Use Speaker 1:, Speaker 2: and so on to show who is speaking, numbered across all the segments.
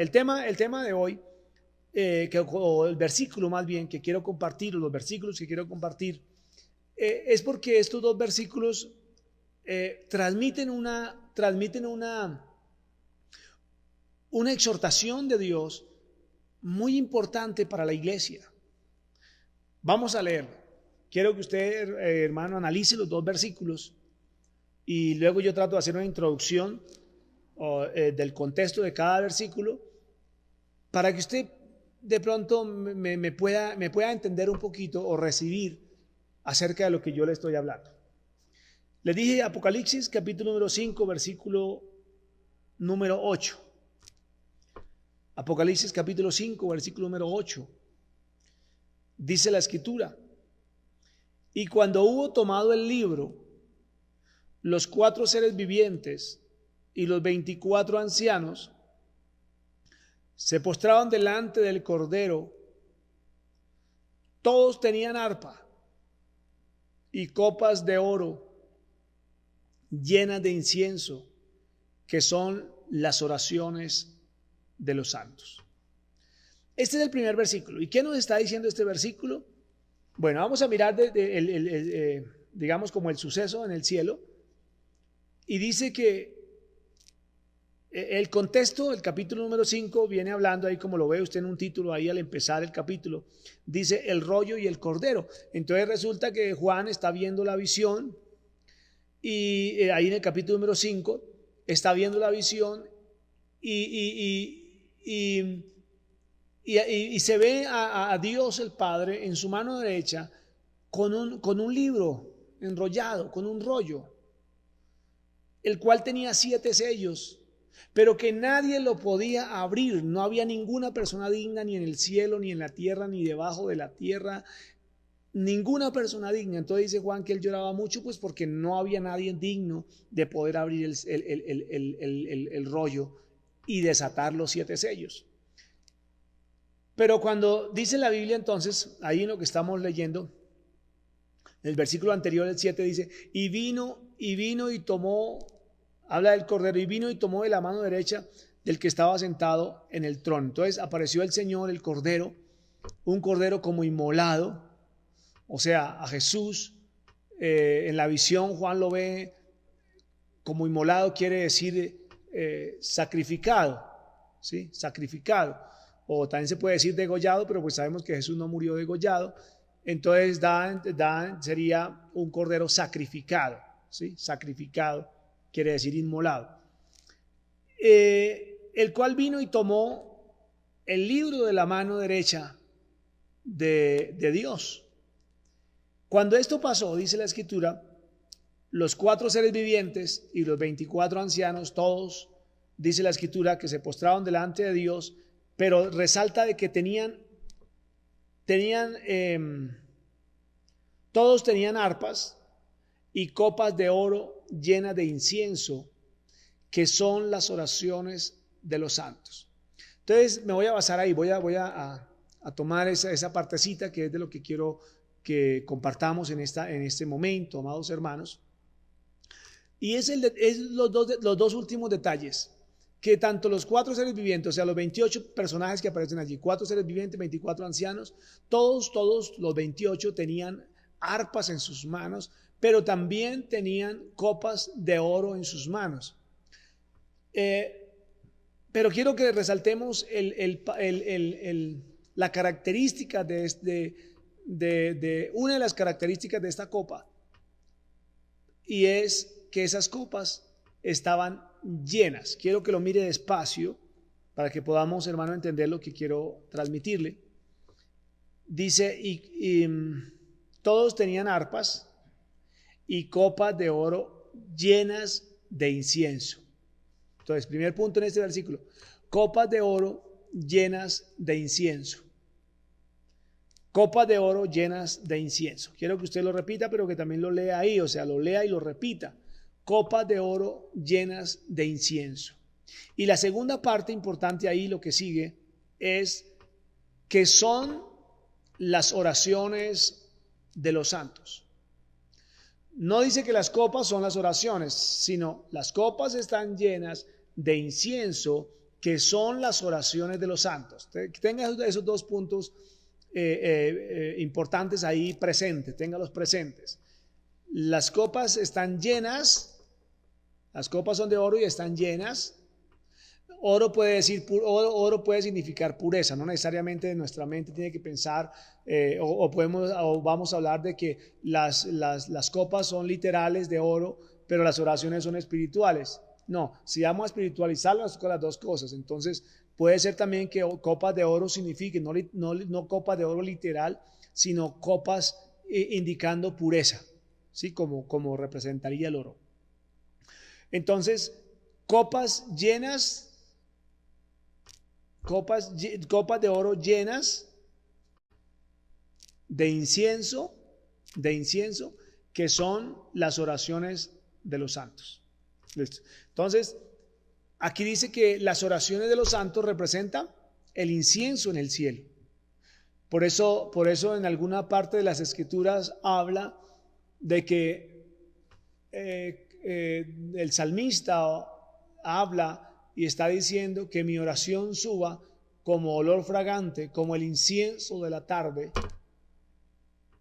Speaker 1: el tema de hoy, o el versículo más bien que quiero compartir, o los versículos que quiero compartir, es porque estos dos versículos transmiten una exhortación de Dios muy importante para la iglesia. Vamos a leerlo. Quiero que usted, hermano, analice los dos versículos y luego yo trato de hacer una introducción del contexto de cada versículo para que usted de pronto me pueda entender un poquito o recibir acerca de lo que yo le estoy hablando. Le dije Apocalipsis capítulo número 5 versículo número 8. Apocalipsis capítulo 5 versículo número 8. Dice la escritura: y cuando hubo tomado el libro, los 4 seres vivientes y los 24 ancianos se postraban delante del Cordero. Todos tenían arpa y copas de oro llenas de incienso, que son las oraciones de los santos. Este es el primer versículo. ¿Y qué nos está diciendo este versículo? Bueno, vamos a mirar digamos como el suceso en el cielo. Y dice que el contexto, el capítulo número 5 viene hablando ahí, como lo ve usted en un título ahí al empezar el capítulo, dice el rollo y el cordero. Entonces resulta que Juan está viendo la visión y ahí en el capítulo número 5 está viendo la visión y se ve a Dios el Padre en su mano derecha con un libro enrollado, con un rollo, el cual tenía 7 sellos, pero que nadie lo podía abrir. No había ninguna persona digna, ni en el cielo, ni en la tierra, ni debajo de la tierra, ninguna persona digna. Entonces dice Juan que él lloraba mucho, pues porque no había nadie digno de poder abrir el rollo y desatar los 7 sellos. Pero cuando dice la Biblia, entonces, ahí en lo que estamos leyendo, el versículo anterior, el 7, dice: y vino y tomó, habla del Cordero, y vino y tomó de la mano derecha del que estaba sentado en el trono. Entonces apareció el Señor, el Cordero, un Cordero como inmolado, o sea, a Jesús, en la visión Juan lo ve como inmolado, quiere decir sacrificado, ¿sí? Sacrificado. O también se puede decir degollado, pero pues sabemos que Jesús no murió degollado. Entonces sería un cordero sacrificado, ¿sí? Sacrificado quiere decir inmolado. El cual vino y tomó el libro de la mano derecha de Dios. Cuando esto pasó, dice la escritura, los 4 seres vivientes y los 24 ancianos, todos, dice la escritura, que se postraron delante de Dios, pero resalta de que todos tenían arpas y copas de oro llenas de incienso, que son las oraciones de los santos. Entonces me voy a basar ahí, voy a tomar esa partecita que es de lo que quiero que compartamos en este momento, amados hermanos. Y es los dos últimos detalles, que tanto los 4 seres vivientes, o sea, los 28 personajes que aparecen allí, 4 seres vivientes, 24 ancianos, todos los 28 tenían arpas en sus manos, pero también tenían copas de oro en sus manos. Pero quiero que resaltemos la característica de una de las características de esta copa, y es que esas copas estaban llenas. Quiero que lo mire despacio para que podamos, hermano, entender lo que quiero transmitirle. Dice, y todos tenían arpas y copas de oro llenas de incienso. Entonces, primer punto en este versículo: copas de oro llenas de incienso. Copas de oro llenas de incienso. Quiero que usted lo repita, pero que también lo lea ahí, o sea, lo lea y lo repita. Copas de oro llenas de incienso. Y la segunda parte importante ahí, lo que sigue, es que son las oraciones de los santos. No dice que las copas son las oraciones, sino las copas están llenas de incienso, que son las oraciones de los santos. Tenga esos dos puntos importantes ahí presentes, téngalos presentes. Las copas están llenas, las copas son de oro y están llenas. Oro puede significar pureza, no necesariamente nuestra mente tiene que pensar o vamos a hablar de que las copas son literales de oro, pero las oraciones son espirituales. No, si vamos a espiritualizarlas con las dos cosas, entonces puede ser también que copas de oro signifique no copas de oro literal, sino copas indicando pureza, ¿sí? Como representaría el oro. Entonces, copas llenas, copas de oro llenas de incienso, que son las oraciones de los santos. ¿Listo? Entonces, aquí dice que las oraciones de los santos representan el incienso en el cielo. Por eso en alguna parte de las escrituras habla de que el salmista habla y está diciendo que mi oración suba como olor fragante, como el incienso de la tarde,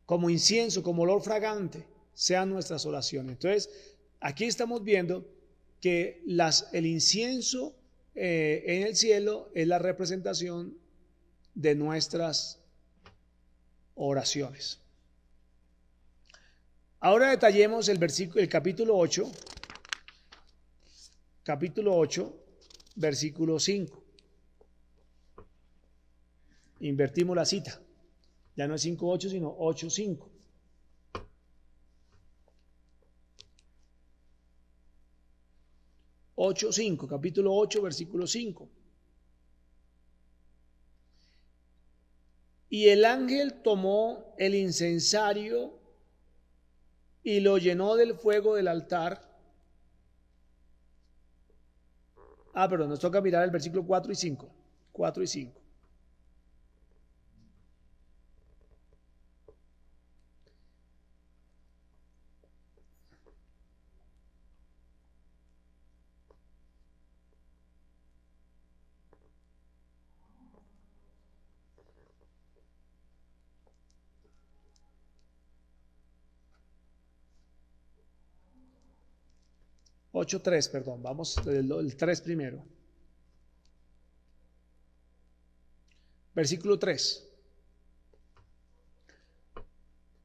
Speaker 1: como incienso, como olor fragante, sean nuestras oraciones. Entonces, aquí estamos viendo que el incienso en el cielo es la representación de nuestras oraciones. Ahora detallemos el capítulo 8, versículo 5. Invertimos la cita. Ya no es 5:8, sino 8:5. Capítulo 8, versículo 5. Y el ángel tomó el incensario y lo llenó del fuego del altar. Perdón, nos toca mirar el versículo 4 y 5. 4 y 5. Ocho 3, perdón, vamos el 3 primero. Versículo 3.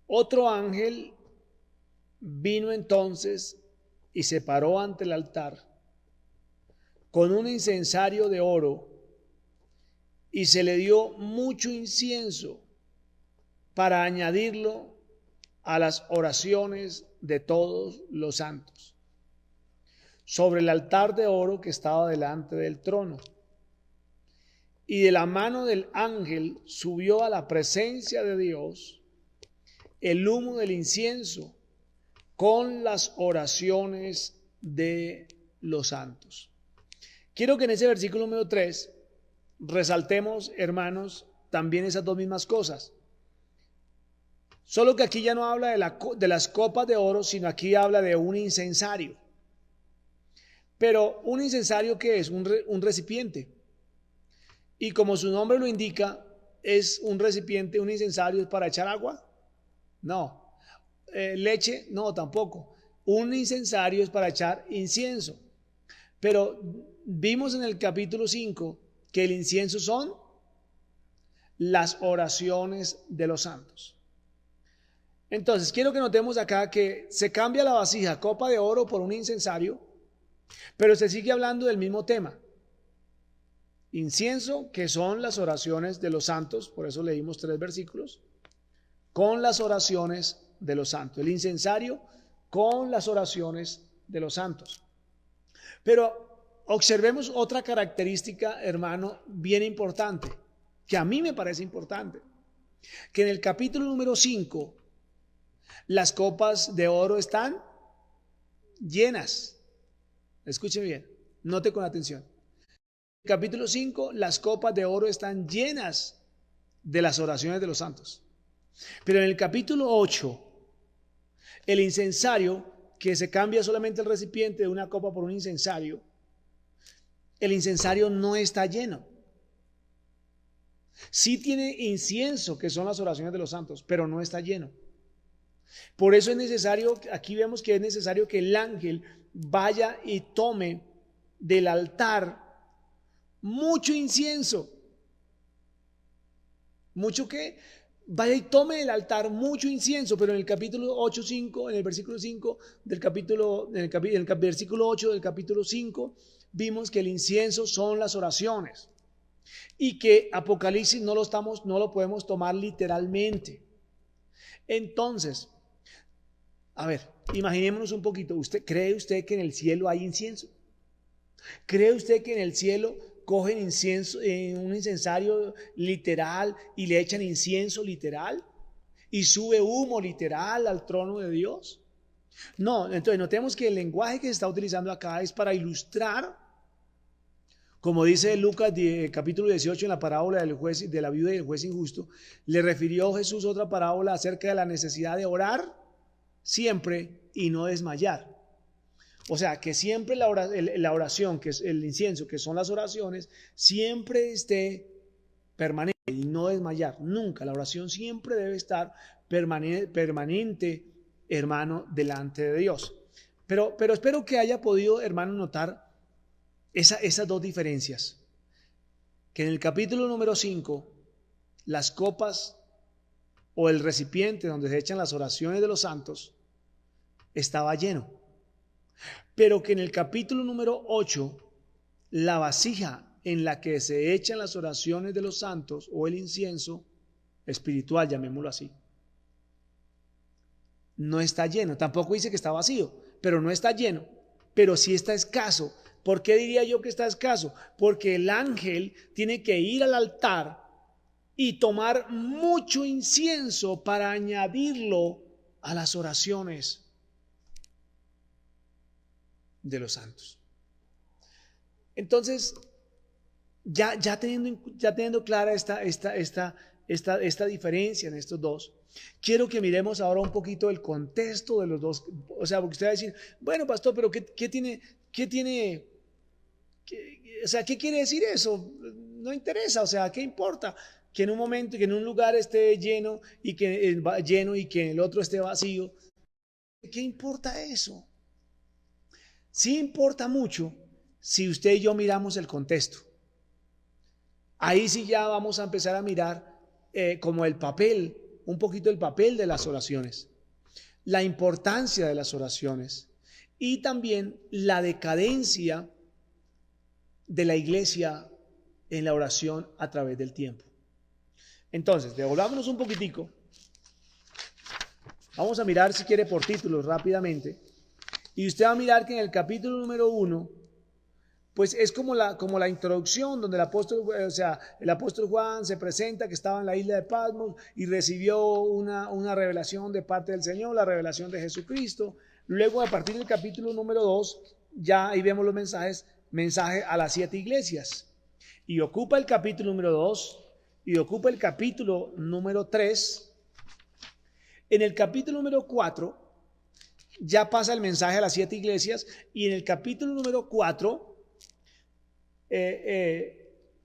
Speaker 1: Otro ángel vino entonces y se paró ante el altar con un incensario de oro y se le dio mucho incienso para añadirlo a las oraciones de todos los santos sobre el altar de oro que estaba delante del trono. Y de la mano del ángel subió a la presencia de Dios el humo del incienso con las oraciones de los santos. Quiero que en ese versículo número 3 resaltemos, hermanos, también esas dos mismas cosas. Solo que aquí ya no habla de las copas de oro, sino aquí habla de un incensario. Pero un incensario, ¿qué es? Un recipiente. Y como su nombre lo indica, es un recipiente, un incensario es para echar agua. No. Leche, no, tampoco. Un incensario es para echar incienso. Pero vimos en el capítulo 5 que el incienso son las oraciones de los santos. Entonces, quiero que notemos acá que se cambia la vasija, copa de oro, por un incensario, pero se sigue hablando del mismo tema. Incienso, que son las oraciones de los santos, por eso leímos 3 versículos, con las oraciones de los santos. El incensario con las oraciones de los santos. Pero observemos otra característica, hermano, bien importante, que a mí me parece importante, que en el capítulo número 5, las copas de oro están llenas. Escuche bien, note con atención. En el capítulo 5, las copas de oro están llenas de las oraciones de los santos. Pero en el capítulo 8, el incensario, que se cambia solamente el recipiente de una copa por un incensario, el incensario no está lleno. Sí tiene incienso, que son las oraciones de los santos, pero no está lleno. Por eso es necesario, aquí vemos que es necesario que el ángel vaya y tome del altar mucho incienso. ¿Mucho qué? Vaya y tome del altar mucho incienso, pero en el capítulo 8:5, en el versículo 5 del capítulo, en el versículo 8 del capítulo 5, vimos que el incienso son las oraciones y que Apocalipsis no lo podemos tomar literalmente. Entonces, a ver, imaginémonos un poquito. ¿Cree usted que en el cielo hay incienso? ¿Cree usted que en el cielo cogen incienso, un incensario literal y le echan incienso literal y sube humo literal al trono de Dios? No, entonces notemos que el lenguaje que se está utilizando acá es para ilustrar, como dice Lucas capítulo 18 en la parábola del juez, de la viuda y el juez injusto. Le refirió Jesús otra parábola acerca de la necesidad de orar siempre y no desmayar. O sea, que siempre la oración, que es el incienso, que son las oraciones, siempre esté permanente y no desmayar. Nunca. La oración siempre debe estar permanente, hermano, delante de Dios. Pero espero que haya podido, hermano, notar esas dos diferencias. Que en el capítulo número 5, las copas o el recipiente donde se echan las oraciones de los santos estaba lleno. Pero que en el capítulo número 8, la vasija en la que se echan las oraciones de los santos o el incienso espiritual, llamémoslo así, no está lleno. Tampoco dice que está vacío, pero no está lleno. Pero sí está escaso. ¿Por qué diría yo que está escaso? Porque el ángel tiene que ir al altar y tomar mucho incienso para añadirlo a las oraciones de los santos. Entonces, ya teniendo clara esta diferencia en estos dos, quiero que miremos ahora un poquito el contexto de los dos. O sea, porque usted va a decir, bueno, pastor, pero ¿qué quiere decir eso? No interesa, o sea, ¿qué importa? Que en un momento, que en un lugar esté lleno y que en el otro esté vacío. ¿Qué importa eso? Sí importa mucho si usted y yo miramos el contexto. Ahí sí ya vamos a empezar a mirar como el papel, un poquito el papel de las oraciones, la importancia de las oraciones y también la decadencia de la iglesia en la oración a través del tiempo. Entonces, devolvámonos un poquitico. Vamos a mirar, si quiere, por títulos rápidamente. Y usted va a mirar que en el capítulo número 1, pues es como la introducción donde el apóstol Juan se presenta que estaba en la isla de Patmos y recibió una revelación de parte del Señor, la revelación de Jesucristo. Luego, a partir del capítulo número 2, ya ahí vemos los mensaje a las 7 iglesias. Y ocupa el capítulo número 2 y ocupa el capítulo número 3. En el capítulo número 4 ya pasa el mensaje a las 7 iglesias y en el capítulo número 4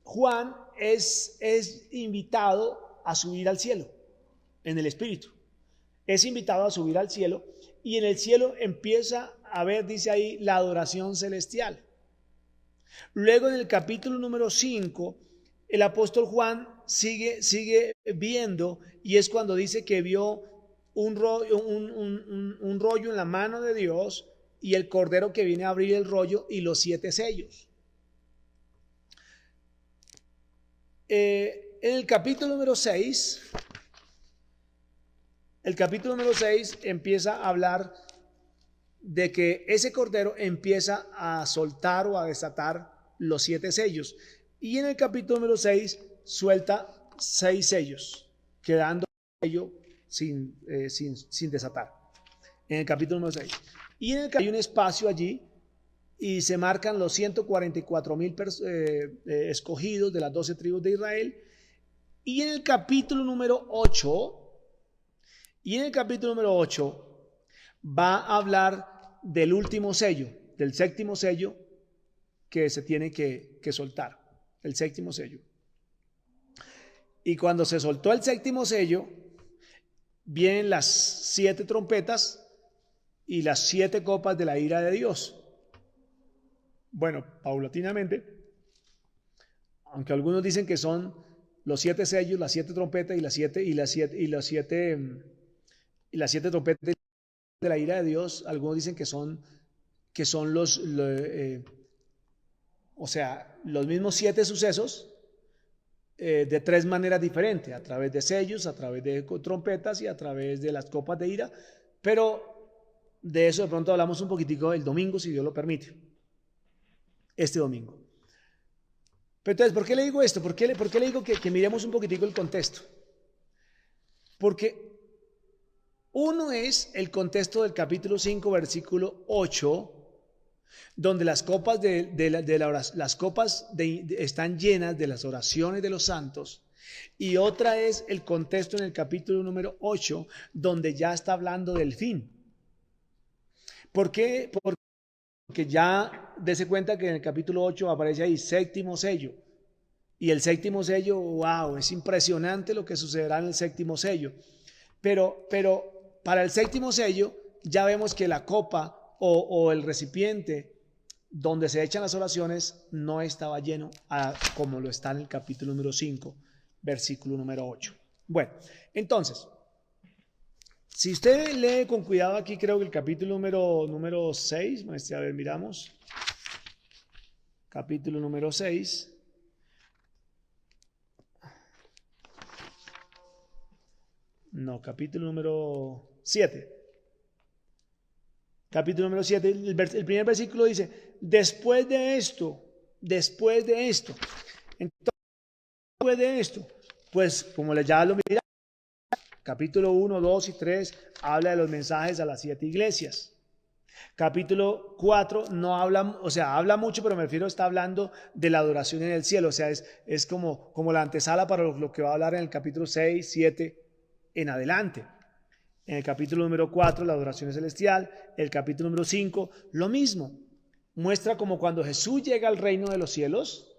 Speaker 1: Juan es invitado a subir al cielo en el Espíritu. Es invitado a subir al cielo y en el cielo empieza a ver, dice ahí, la adoración celestial. Luego en el capítulo número 5, el apóstol Juan sigue viendo y es cuando dice que vio un rollo en la mano de Dios y el cordero que viene a abrir el rollo y los 7 sellos. En el capítulo número 6, empieza a hablar de que ese cordero empieza a soltar o a desatar los 7 sellos. Y en el capítulo número 6 suelta 6 sellos, quedando ello sin desatar. En el capítulo número 6. Y en el hay un espacio allí y se marcan los 144,000 escogidos de las 12 tribus de Israel. Y en el capítulo número 8, va a hablar del último sello, del séptimo sello, que se tiene que soltar, el séptimo sello. Y cuando se soltó el séptimo sello, vienen las 7 trompetas y las 7 copas de la ira de Dios. Bueno, paulatinamente, aunque algunos dicen que son los 7 sellos, las 7 trompetas y las 7 trompetas de la ira de Dios, algunos dicen que son los mismos 7 sucesos, de 3 maneras diferentes, a través de sellos, a través de trompetas y a través de las copas de ira, pero de eso de pronto hablamos un poquitico el domingo, si Dios lo permite, este domingo. Pero entonces, ¿por qué le digo esto? ¿Por qué le digo que miremos un poquitico el contexto? Porque uno es el contexto del capítulo 5, versículo 8, donde las copas están llenas de las oraciones de los santos, y otra es el contexto en el capítulo número 8, donde ya está hablando del fin. ¿Por qué? Porque ya dése cuenta que en el capítulo 8 aparece ahí séptimo sello, y el séptimo sello, wow, es impresionante lo que sucederá en el séptimo sello, pero para el séptimo sello ya vemos que la copa o el recipiente donde se echan las oraciones no estaba lleno como lo está en el capítulo número 5, versículo número 8. Bueno, entonces, si usted lee con cuidado aquí, creo que el capítulo número 6, a ver, miramos. Capítulo número 6. No, capítulo número 7. Capítulo número 7, el primer versículo dice, después de esto, entonces, después de esto, pues como ya lo miramos, capítulo 1, 2 y 3 habla de los mensajes a las 7 iglesias. Capítulo 4 no habla, o sea, habla mucho, pero me refiero, está hablando de la adoración en el cielo, o sea, es como la antesala para lo que va a hablar en el capítulo 6, 7 en adelante. En el capítulo número 4, la adoración celestial. El capítulo número 5, lo mismo. Muestra como cuando Jesús llega al reino de los cielos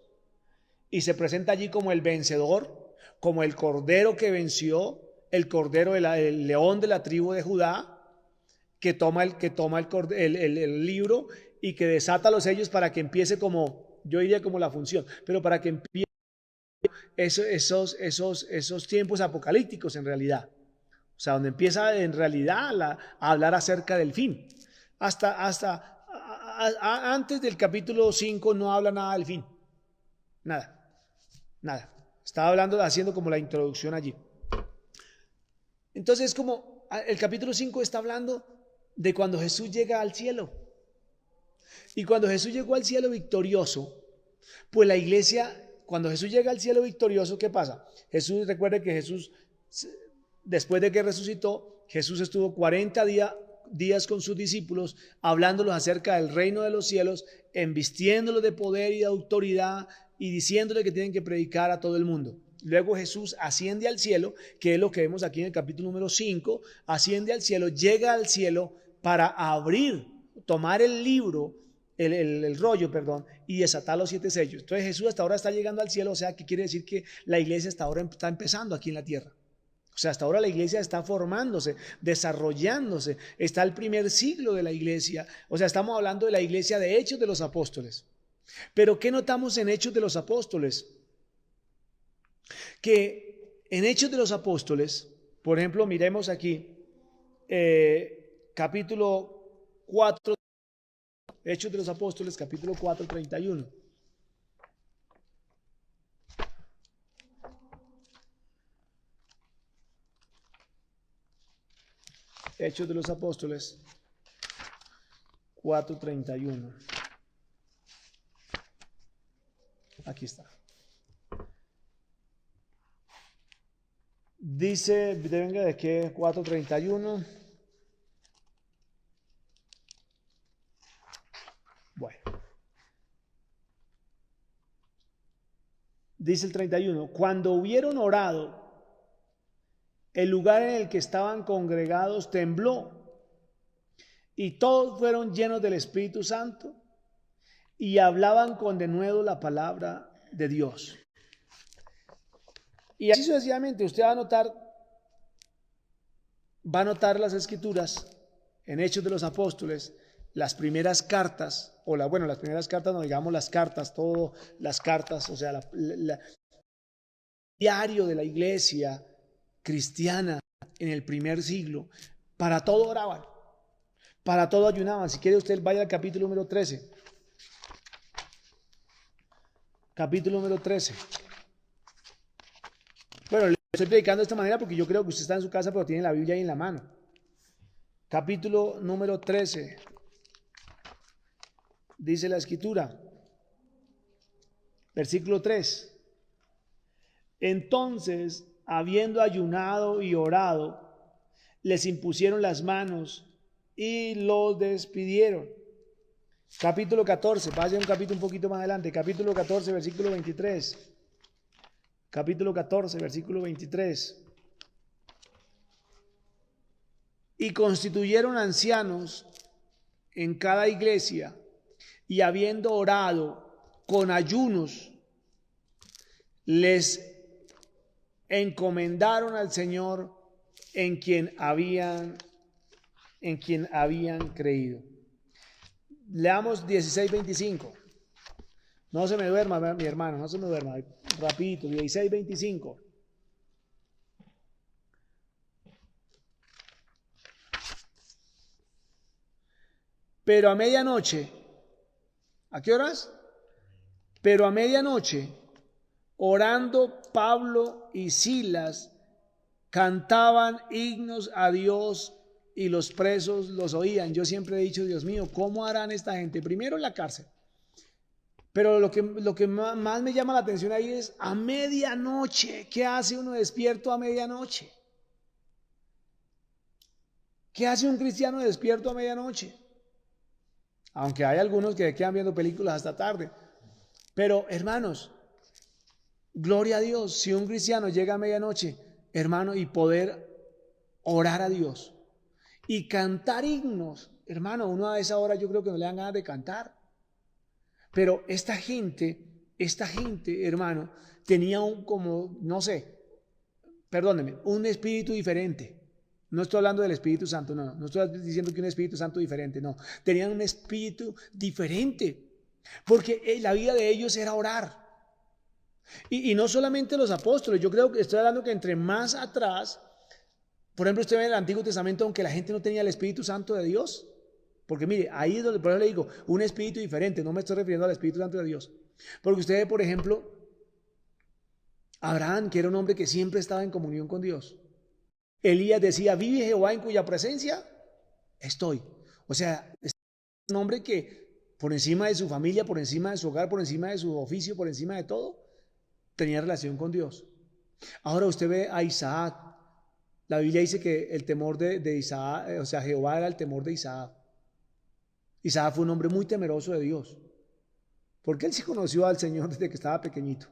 Speaker 1: y se presenta allí como el vencedor, como el cordero que venció, el cordero, el león de la tribu de Judá, que toma el libro y que desata los sellos para que empiece como, yo diría como la función, pero para que empiece esos tiempos apocalípticos en realidad. O sea, donde empieza en realidad a hablar acerca del fin. Antes del capítulo 5 no habla nada del fin. Nada. Estaba haciendo como la introducción allí. Entonces, como el capítulo 5 está hablando de cuando Jesús llega al cielo. Y cuando Jesús llegó al cielo victorioso, pues la iglesia, cuando Jesús llega al cielo victorioso, ¿qué pasa? Recuerde que Jesús, después de que resucitó, Jesús estuvo 40 días con sus discípulos, hablándolos acerca del reino de los cielos, embistiéndolos de poder y de autoridad y diciéndoles que tienen que predicar a todo el mundo. Luego Jesús asciende al cielo, que es lo que vemos aquí en el capítulo número 5, asciende al cielo, llega al cielo para tomar el libro, el rollo, y desatar los 7 sellos. Entonces Jesús hasta ahora está llegando al cielo, o sea, que quiere decir que la iglesia hasta ahora está empezando aquí en la tierra. O sea, hasta ahora la iglesia está formándose, desarrollándose, está el primer siglo de la iglesia. O sea, estamos hablando de la iglesia de Hechos de los Apóstoles. Pero ¿qué notamos en Hechos de los Apóstoles? Que en Hechos de los Apóstoles, por ejemplo, miremos aquí, capítulo 4, Hechos de los Apóstoles, capítulo 4, 31. Hechos de los Apóstoles 4:31. Aquí está. Dice, venga, ¿de qué? 4:31. Bueno. Dice el 31, cuando hubieron orado, el lugar en el que estaban congregados tembló y todos fueron llenos del Espíritu Santo y hablaban con denuedo la palabra de Dios. Y así sucesivamente usted va a notar las escrituras en Hechos de los Apóstoles, las primeras cartas, las primeras cartas, no digamos las cartas, las cartas, o sea, el diario de la iglesia cristiana en el primer siglo, para todo oraban, para todo ayunaban. Si quiere usted vaya al capítulo número 13. Capítulo número 13. Bueno, le estoy predicando de esta manera porque yo creo que usted está en su casa, pero tiene la Biblia ahí en la mano. Capítulo número 13. Dice la escritura, versículo 3. Entonces, habiendo ayunado y orado, les impusieron las manos y los despidieron. Capítulo 14, vaya un capítulo un poquito más adelante, capítulo 14, versículo 23. Capítulo 14, versículo 23. Y constituyeron ancianos en cada iglesia, y habiendo orado con ayunos, les encomendaron al Señor en quien habían creído. Leamos 16:25. No se me duerma, mi hermano, no se me duerma. Rapidito, 16:25. Pero a medianoche, ¿a qué horas? Pero a medianoche, orando Pablo y Silas, cantaban himnos a Dios y los presos los oían. Yo siempre he dicho, Dios mío, ¿cómo harán esta gente? Primero en la cárcel. Pero lo que más me llama la atención ahí es a medianoche. ¿Qué hace uno despierto a medianoche? ¿Qué hace un cristiano despierto a medianoche? Aunque hay algunos que quedan viendo películas hasta tarde. Pero hermanos, gloria a Dios, si un cristiano llega a medianoche, hermano, y poder orar a Dios y cantar himnos, hermano, uno a esa hora yo creo que no le dan ganas de cantar. Pero esta gente, hermano, tenía un espíritu diferente. No estoy hablando del Espíritu Santo, no estoy diciendo que un Espíritu Santo diferente, no. Tenían un espíritu diferente, porque la vida de ellos era orar. Y no solamente los apóstoles, yo creo que estoy hablando que entre más atrás, por ejemplo, usted ve en el Antiguo Testamento, aunque la gente no tenía el Espíritu Santo de Dios, porque mire, ahí es donde por eso le digo, un espíritu diferente, no me estoy refiriendo al Espíritu Santo de Dios. Porque usted ve, por ejemplo, Abraham, que era un hombre que siempre estaba en comunión con Dios. Elías decía, vive Jehová en cuya presencia estoy. O sea, es un hombre que por encima de su familia, por encima de su hogar, por encima de su oficio, por encima de todo, tenía relación con Dios. Ahora usted ve a Isaac. La Biblia dice que el temor de Isaac, o sea, Jehová era el temor de Isaac. Isaac fue un hombre muy temeroso de Dios, porque él sí conoció al Señor desde que estaba pequeñito,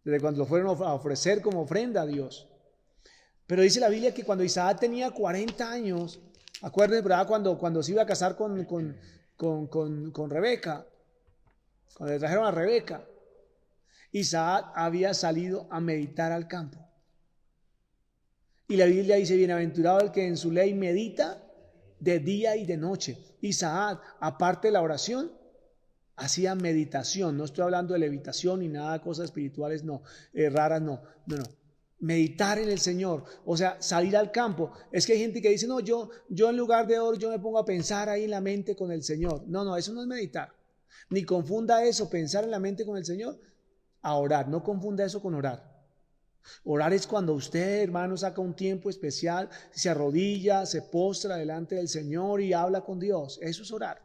Speaker 1: desde cuando lo fueron a ofrecer como ofrenda a Dios. Pero dice la Biblia que cuando Isaac tenía 40 años, acuérdense, ¿verdad? Cuando se iba a casar con Rebeca, cuando le trajeron a Rebeca, Isaac había salido a meditar al campo. Y la Biblia dice, bienaventurado el que en su ley medita de día y de noche. Isaac, aparte de la oración, hacía meditación. No estoy hablando de levitación ni nada de cosas espirituales, raras, no. Meditar en el Señor, o sea, salir al campo. Es que hay gente que dice, no, yo en lugar de orar, yo me pongo a pensar ahí en la mente con el Señor. No, eso no es meditar. Ni confunda eso, pensar en la mente con el Señor, a orar. No confunda eso con orar. Orar es cuando usted, hermano, saca un tiempo especial, se arrodilla, se postra delante del Señor y habla con Dios. Eso es orar.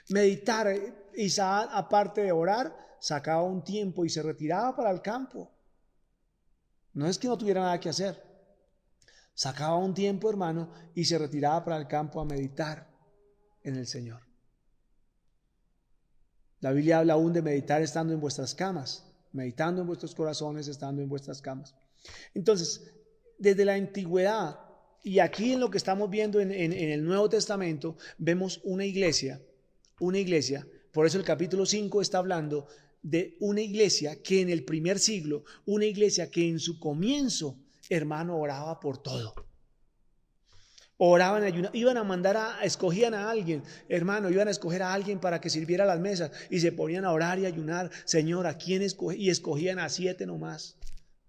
Speaker 1: Meditar, Isaac, aparte de orar, sacaba un tiempo y se retiraba para el campo. No es que no tuviera nada que hacer. Sacaba un tiempo, hermano, y se retiraba para el campo a meditar en el Señor. La Biblia habla aún de meditar estando en vuestras camas, meditando en vuestros corazones, estando en vuestras camas. Entonces, desde la antigüedad y aquí en lo que estamos viendo en el Nuevo Testamento, vemos una iglesia, Por eso el capítulo 5 está hablando de una iglesia que en el primer siglo, una iglesia que en su comienzo, hermano, oraba por todo. Oraban, ayunaban, iban a mandar escogían a alguien, hermano, iban a escoger a alguien para que sirviera a las mesas y se ponían a orar y ayunar. Señor, ¿a quién escoge? Y escogían a 7 nomás.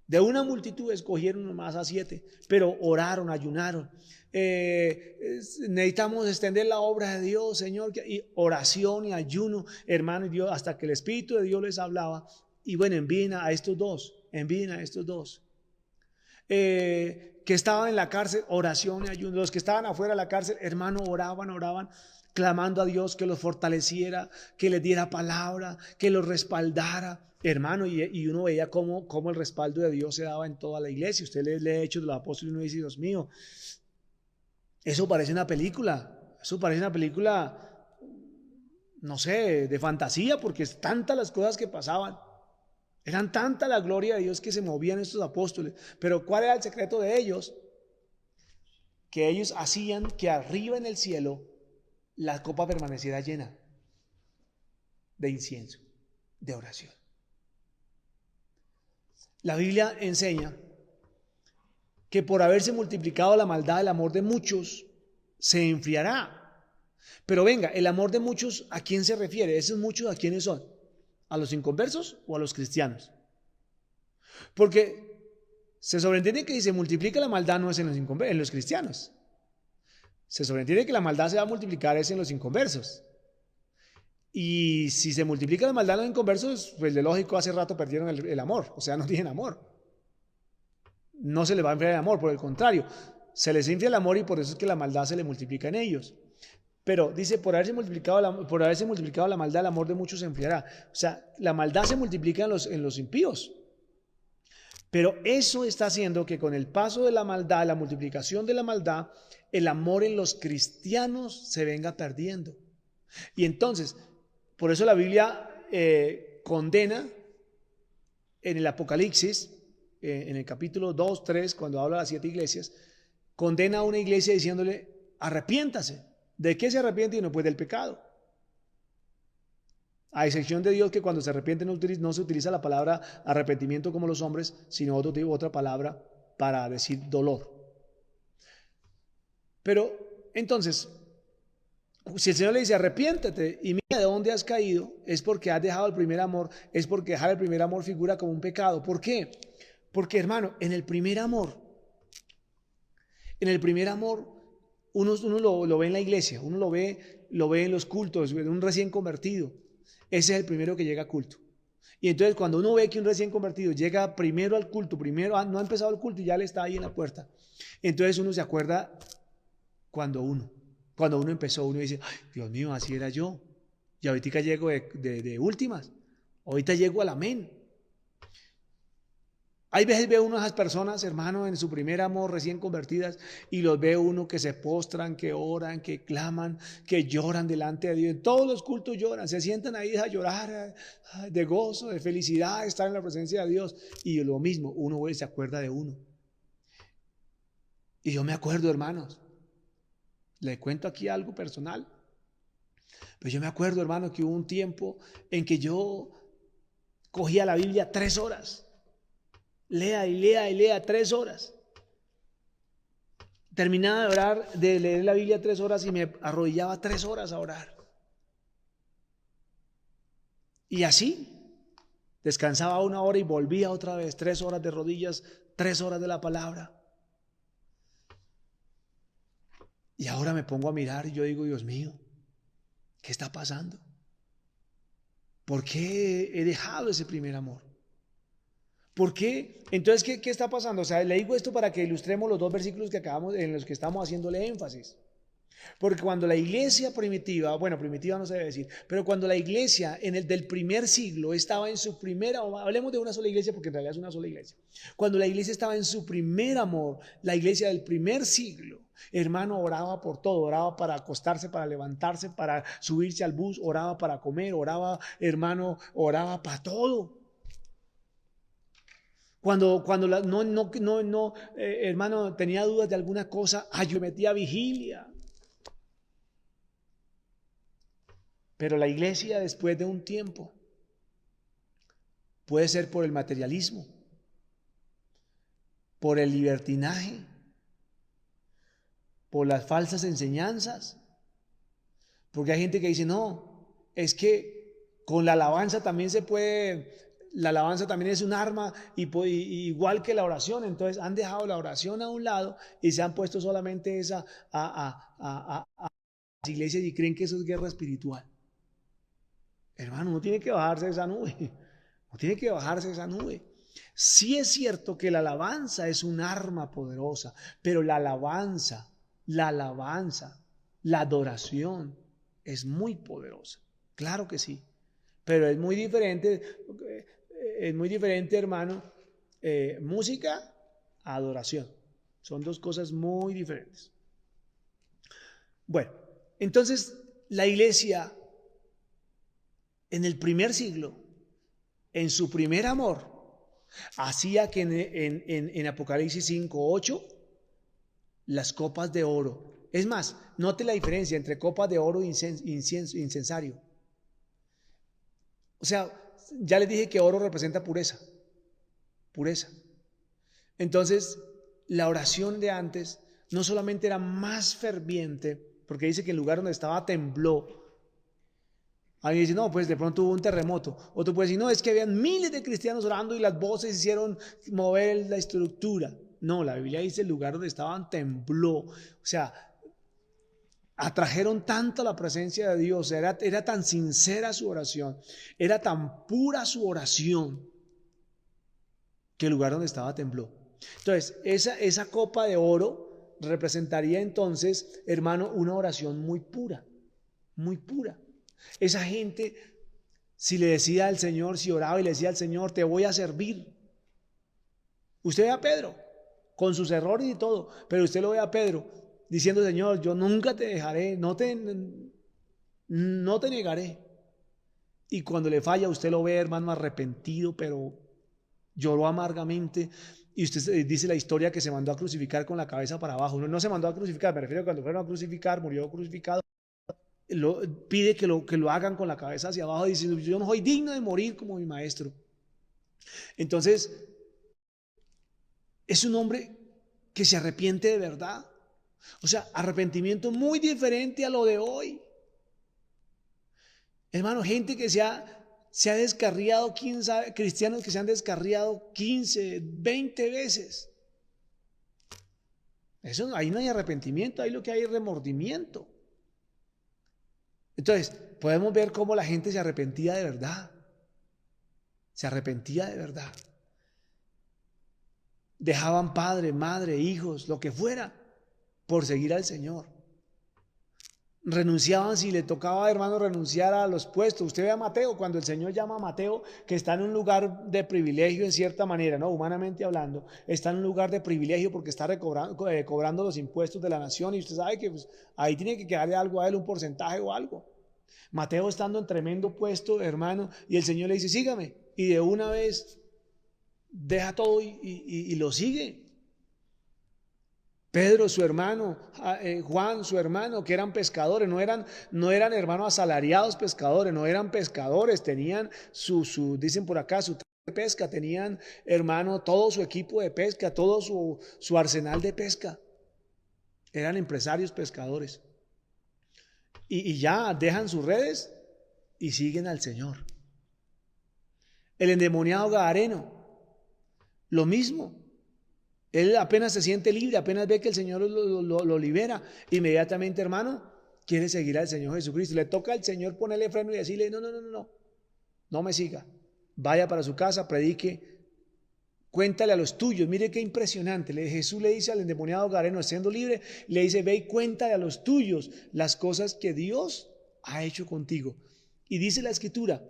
Speaker 1: De una multitud escogieron nomás a 7, pero oraron, ayunaron. Necesitamos extender la obra de Dios, Señor, y oración y ayuno, hermano, y Dios, hasta que el Espíritu de Dios les hablaba. Y bueno, envíen a estos dos. Que estaban en la cárcel, oración y ayuno. Los que estaban afuera de la cárcel, hermano, oraban, clamando a Dios que los fortaleciera, que les diera palabra, que los respaldara. Hermano, y uno veía cómo el respaldo de Dios se daba en toda la iglesia. Usted lee Hechos de los Apóstoles y uno dice, Dios mío, eso parece una película, no sé, de fantasía, porque es tantas las cosas que pasaban. Eran tanta la gloria de Dios que se movían estos apóstoles. Pero ¿cuál era el secreto de ellos? Que ellos hacían que arriba en el cielo la copa permaneciera llena de incienso, de oración. La Biblia enseña que por haberse multiplicado la maldad, el amor de muchos se enfriará. Pero venga, el amor de muchos, ¿a quién se refiere? Esos muchos, ¿a quiénes son? ¿A los inconversos o a los cristianos? Porque se sobreentiende que si se multiplica la maldad no es en los cristianos. Se sobreentiende que la maldad se va a multiplicar es en los inconversos. Y si se multiplica la maldad en los inconversos, pues de lógico hace rato perdieron el amor, o sea, no tienen amor. No se les va a enfriar el amor, por el contrario, se les enfría el amor y por eso es que la maldad se le multiplica en ellos. Pero dice, por haberse multiplicado la maldad, el amor de muchos se enfriará. O sea, la maldad se multiplica en los impíos. Pero eso está haciendo que con el paso de la maldad, la multiplicación de la maldad, el amor en los cristianos se venga perdiendo. Y entonces, por eso la Biblia condena en el Apocalipsis, en el capítulo 2, 3, cuando habla de las 7 iglesias, condena a una iglesia diciéndole, arrepiéntase. ¿De qué se arrepiente? Pues del pecado. A excepción de Dios, que cuando se arrepiente no se utiliza la palabra arrepentimiento como los hombres, sino otra palabra para decir dolor. Pero entonces, si el Señor le dice arrepiéntate y mira de dónde has caído, es porque has dejado el primer amor, es porque dejar el primer amor figura como un pecado. ¿Por qué? Porque, hermano, en el primer amor, uno lo ve en la iglesia, uno lo ve en los cultos, en un recién convertido. Ese es el primero que llega a culto. Y entonces cuando uno ve que un recién convertido llega primero al culto, no ha empezado el culto y ya le está ahí en la puerta, entonces uno se acuerda cuando uno empezó, uno dice, ay, Dios mío, así era yo. Y ahorita llego de últimas, ahorita llego al amén. Hay veces ve uno a esas personas, hermano, en su primer amor, recién convertidas, y los ve uno que se postran, que oran, que claman, que lloran delante de Dios. En todos los cultos lloran, se sientan ahí a llorar de gozo, de felicidad, de estar en la presencia de Dios. Y lo mismo, uno se acuerda de uno. Y yo me acuerdo, hermanos, le cuento aquí algo personal. Pero yo me acuerdo, hermano, que hubo un tiempo en que yo cogía la Biblia 3 horas. Lea 3 horas. Terminaba de orar, de leer la Biblia 3 horas y me arrodillaba 3 horas a orar. Y así descansaba 1 hora y volvía otra vez, 3 horas de rodillas, 3 horas de la palabra. Y ahora me pongo a mirar y yo digo, Dios mío, ¿qué está pasando? ¿Por qué he dejado ese primer amor? ¿Por qué? Entonces, ¿qué está pasando? O sea, le digo esto para que ilustremos los 2 versículos en los que estamos haciéndole énfasis. Porque cuando la iglesia primitiva, bueno, primitiva no se debe decir, pero cuando la iglesia del primer siglo estaba en su primera, hablemos de una sola iglesia porque en realidad es una sola iglesia. Cuando la iglesia estaba en su primer amor, la iglesia del primer siglo, hermano, oraba por todo, oraba para acostarse, para levantarse, para subirse al bus, oraba para comer, oraba, hermano, oraba para todo. Cuando hermano, tenía dudas de alguna cosa, yo metía vigilia. Pero la iglesia, después de un tiempo, puede ser por el materialismo, por el libertinaje, por las falsas enseñanzas, porque hay gente que dice, no, es que con la alabanza también se puede, la alabanza también es un arma, igual que la oración. Entonces han dejado la oración a un lado y se han puesto solamente esa a las iglesias y creen que eso es guerra espiritual. Hermano, no tiene que bajarse de esa nube, no tiene que bajarse de esa nube. Sí es cierto que la alabanza es un arma poderosa, pero la alabanza, la adoración es muy poderosa. Claro que sí, pero es muy diferente, hermano, música a adoración. Son dos cosas muy diferentes. Bueno, entonces la iglesia en el primer siglo, en su primer amor, hacía que en Apocalipsis 5:8 las copas de oro. Es más, note la diferencia entre copas de oro e incensario. O sea, ya les dije que oro representa pureza. Pureza. Entonces, la oración de antes no solamente era más ferviente, porque dice que el lugar donde estaba tembló. Alguien dice, no, pues de pronto hubo un terremoto. Otro puede decir, no, es que habían miles de cristianos orando y las voces hicieron mover la estructura. No, la Biblia dice el lugar donde estaban tembló. O sea, atrajeron tanto la presencia de Dios, era tan sincera su oración, era tan pura su oración, que el lugar donde estaba tembló. Entonces, esa copa de oro representaría entonces, hermano, una oración muy pura, muy pura. Esa gente, si le decía al Señor, si oraba y le decía al Señor, te voy a servir. Usted ve a Pedro, con sus errores y todo, pero usted lo ve a Pedro diciendo, Señor, yo nunca te dejaré, no te negaré. Y cuando le falla, usted lo ve, hermano, arrepentido, pero lloró amargamente. Y usted dice la historia que se mandó a crucificar con la cabeza para abajo. No se mandó a crucificar, me refiero a cuando fueron a crucificar, murió crucificado. Pide que lo hagan con la cabeza hacia abajo y dice, yo no soy digno de morir como mi maestro. Entonces, es un hombre que se arrepiente de verdad. O sea, arrepentimiento muy diferente a lo de hoy. Hermano, gente que se ha descarriado, quién sabe, cristianos que se han descarriado 15, 20 veces. Eso, ahí no hay arrepentimiento, ahí lo que hay es remordimiento. Entonces, podemos ver cómo la gente se arrepentía de verdad. Se arrepentía de verdad. Dejaban padre, madre, hijos, lo que fuera, por seguir al Señor. Renunciaban si le tocaba, hermano, renunciar a los puestos. Usted ve a Mateo, cuando el Señor llama a Mateo, que está en un lugar de privilegio en cierta manera, ¿no? Humanamente hablando, está en un lugar de privilegio porque está cobrando los impuestos de la nación, y usted sabe que pues, ahí tiene que quedarle algo a él, un porcentaje o algo. Mateo estando en tremendo puesto, hermano, y el Señor le dice, sígame, y de una vez deja todo y lo sigue. Pedro, su hermano, Juan, su hermano, que eran pescadores, no eran hermanos asalariados pescadores, no eran pescadores, tenían dicen por acá, su pesca, tenían, hermano, todo su equipo de pesca, todo su arsenal de pesca. Eran empresarios pescadores. Y ya dejan sus redes y siguen al Señor. El endemoniado gadareno, lo mismo. Él apenas se siente libre, apenas ve que el Señor lo libera, inmediatamente, hermano, quiere seguir al Señor Jesucristo. Le toca al Señor ponerle freno y decirle, no me siga. Vaya para su casa, predique, cuéntale a los tuyos. Mire qué impresionante. Jesús le dice al endemoniado gadareno, siendo libre, le dice, ve y cuéntale a los tuyos las cosas que Dios ha hecho contigo. Y dice la Escritura,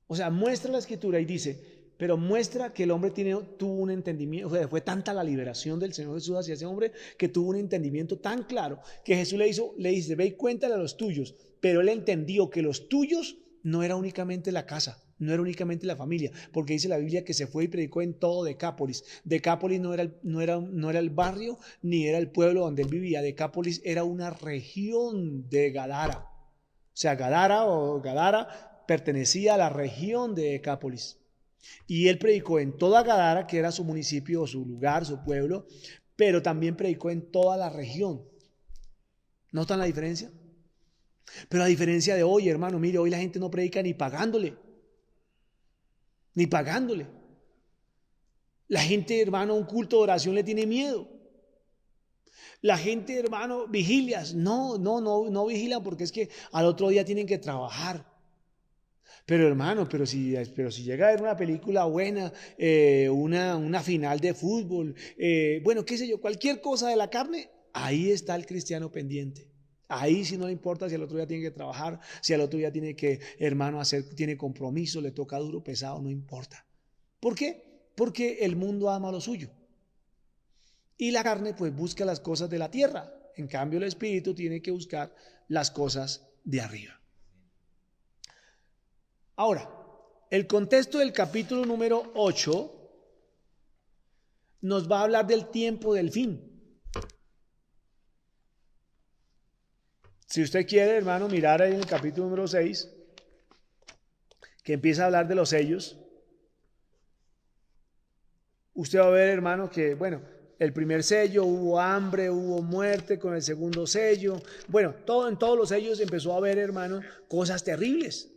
Speaker 1: o sea, muestra la Escritura y dice, pero muestra que el hombre tuvo un entendimiento, o sea, fue tanta la liberación del Señor Jesús hacia ese hombre que tuvo un entendimiento tan claro que Jesús le dice, ve y cuéntale a los tuyos, pero él entendió que los tuyos no era únicamente la casa, No era únicamente la familia, porque dice la Biblia que se fue y predicó en todo Decápolis. Decápolis no era el barrio ni era el pueblo donde él vivía. Decápolis era una región de Gadara. O sea, Gadara pertenecía a la región de Decápolis. Y él predicó en toda Gadara, que era su municipio, su lugar, su pueblo, pero también predicó en toda la región. ¿Notan la diferencia? Pero a diferencia de hoy, hermano, mire, hoy la gente no predica ni pagándole. Ni pagándole. La gente, hermano, a un culto de oración le tiene miedo. La gente, hermano, vigilias. No vigilan porque es que al otro día tienen que trabajar. Pero hermano, pero si llega a ver una película buena, una final de fútbol, bueno, qué sé yo, cualquier cosa de la carne, ahí está el cristiano pendiente. Ahí sí no le importa si al otro día tiene que trabajar, si al otro día tiene que, hermano, tiene compromiso, le toca duro, pesado, no importa. ¿Por qué? Porque el mundo ama lo suyo. Y la carne pues busca las cosas de la tierra. En cambio el espíritu tiene que buscar las cosas de arriba. Ahora, el contexto del capítulo número 8 nos va a hablar del tiempo del fin. Si usted quiere, hermano, mirar ahí en el capítulo número 6, que empieza a hablar de los sellos, usted va a ver, hermano, que, bueno, el primer sello hubo hambre, hubo muerte con el segundo sello. Bueno, en todos los sellos empezó a haber, hermano, cosas terribles